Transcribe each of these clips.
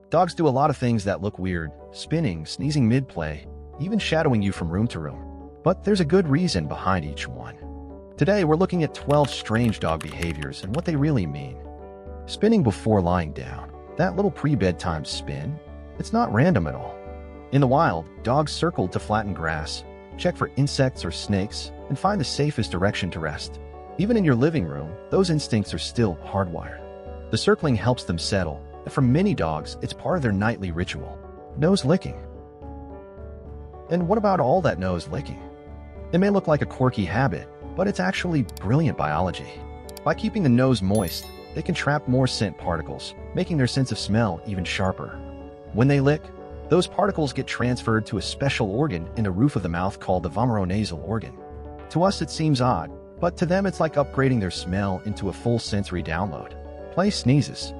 Dogs do a lot of things that look weird, spinning, sneezing mid-play, even shadowing you from room to room. But there's a good reason behind each one. Today, we're looking at 12 strange dog behaviors and what they really mean. Spinning before lying down. That little pre-bedtime spin, it's not random at all. In the wild, dogs circle to flatten grass, check for insects or snakes, and find the safest direction to rest. Even in your living room, those instincts are still hardwired. The circling helps them settle, and for many dogs, it's part of their nightly ritual. Nose licking. And what about all that nose licking? It may look like a quirky habit, but it's actually brilliant biology. By keeping the nose moist, they can trap more scent particles, making their sense of smell even sharper. When they lick, those particles get transferred to a special organ in the roof of the mouth called the vomeronasal organ. To us, it seems odd, but to them, it's like upgrading their smell into a full sensory download. Play sneezes.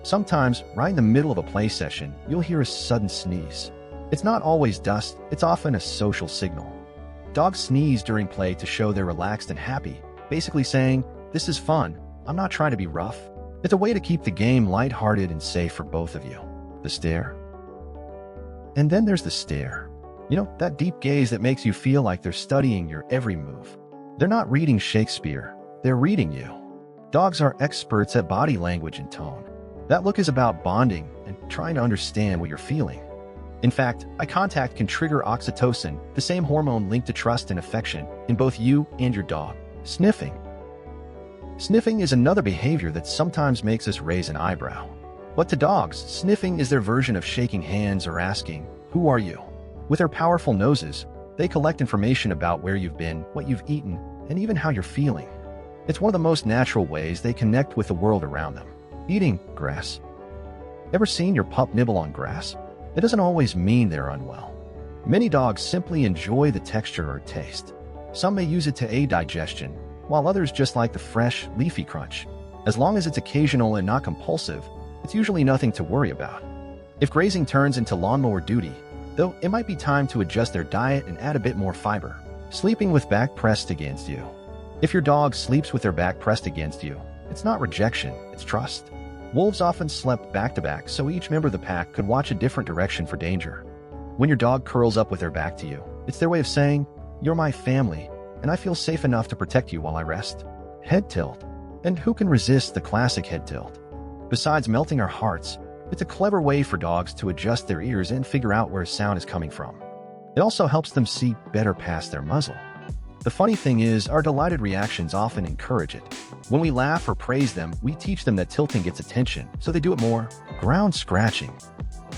Sometimes, right in the middle of a play session, you'll hear a sudden sneeze. It's not always dust, it's often a social signal. Dogs sneeze during play to show they're relaxed and happy, basically saying, "This is fun, I'm not trying to be rough." It's a way to keep the game lighthearted and safe for both of you. The stare. And then there's the stare. You know, that deep gaze that makes you feel like they're studying your every move. They're not reading Shakespeare, they're reading you. Dogs are experts at body language and tone. That look is about bonding and trying to understand what you're feeling. In fact, eye contact can trigger oxytocin, the same hormone linked to trust and affection, in both you and your dog. Sniffing. Sniffing is another behavior that sometimes makes us raise an eyebrow. But to dogs, sniffing is their version of shaking hands or asking, "Who are you?" With their powerful noses, they collect information about where you've been, what you've eaten, and even how you're feeling. It's one of the most natural ways they connect with the world around them. Eating grass. Ever seen your pup nibble on grass? It doesn't always mean they're unwell. Many dogs simply enjoy the texture or taste. Some may use it to aid digestion, while others just like the fresh, leafy crunch. As long as it's occasional and not compulsive, it's usually nothing to worry about. If grazing turns into lawnmower duty, though, it might be time to adjust their diet and add a bit more fiber. Sleeping with back pressed against you. If your dog sleeps with their back pressed against you, it's not rejection, it's trust. Wolves often slept back to back, so each member of the pack could watch a different direction for danger. When your dog curls up with their back to you, it's their way of saying, "You're my family, and I feel safe enough to protect you while I rest." Head tilt. And who can resist the classic head tilt? Besides melting our hearts, it's a clever way for dogs to adjust their ears and figure out where sound is coming from. It also helps them see better past their muzzle. The funny thing is, our delighted reactions often encourage it. When we laugh or praise them, we teach them that tilting gets attention, so they do it more. Ground scratching.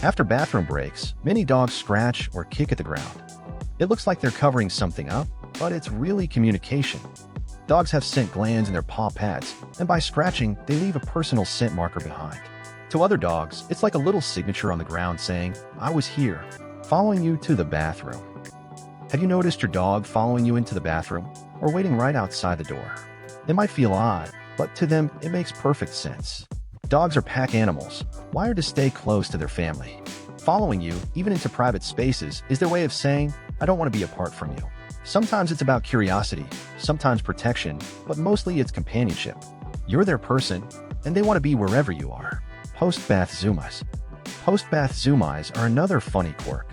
After bathroom breaks, many dogs scratch or kick at the ground. It looks like they're covering something up, but it's really communication. Dogs have scent glands in their paw pads, and by scratching, they leave a personal scent marker behind. To other dogs, it's like a little signature on the ground saying, "I was here," following you to the bathroom. Have you noticed your dog following you into the bathroom or waiting right outside the door? It might feel odd, but to them, it makes perfect sense. Dogs are pack animals, wired to stay close to their family. Following you, even into private spaces, is their way of saying, "I don't want to be apart from you." Sometimes it's about curiosity, sometimes protection, but mostly it's companionship. You're their person, and they want to be wherever you are. Post-bath zoom eyes. Post-bath zoom eyes are another funny quirk.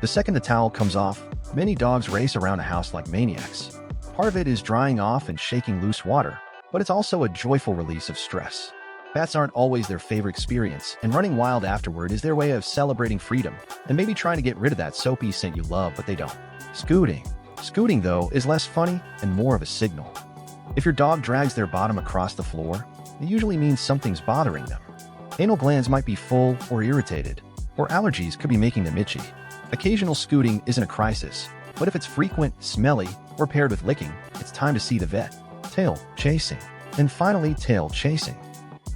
The second the towel comes off, many dogs race around the house like maniacs. Part of it is drying off and shaking loose water, but it's also a joyful release of stress. Baths aren't always their favorite experience, and running wild afterward is their way of celebrating freedom and maybe trying to get rid of that soapy scent you love, but they don't. Scooting. Scooting, though, is less funny and more of a signal. If your dog drags their bottom across the floor, it usually means something's bothering them. Anal glands might be full or irritated, or allergies could be making them itchy. Occasional scooting isn't a crisis, but if it's frequent, smelly, or paired with licking, it's time to see the vet. Tail chasing. And finally, tail chasing.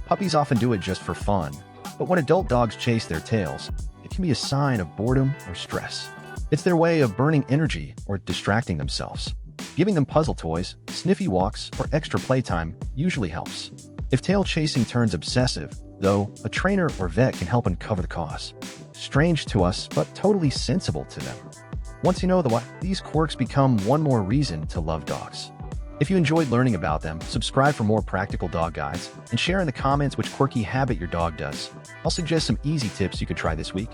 Puppies often do it just for fun, but when adult dogs chase their tails, it can be a sign of boredom or stress. It's their way of burning energy or distracting themselves. Giving them puzzle toys, sniffy walks, or extra playtime usually helps. If tail chasing turns obsessive, though, a trainer or vet can help uncover the cause. Strange to us, but totally sensible to them. Once you know the why, these quirks become one more reason to love dogs. If you enjoyed learning about them, subscribe for more practical dog guides, and share in the comments which quirky habit your dog does. I'll suggest some easy tips you could try this week.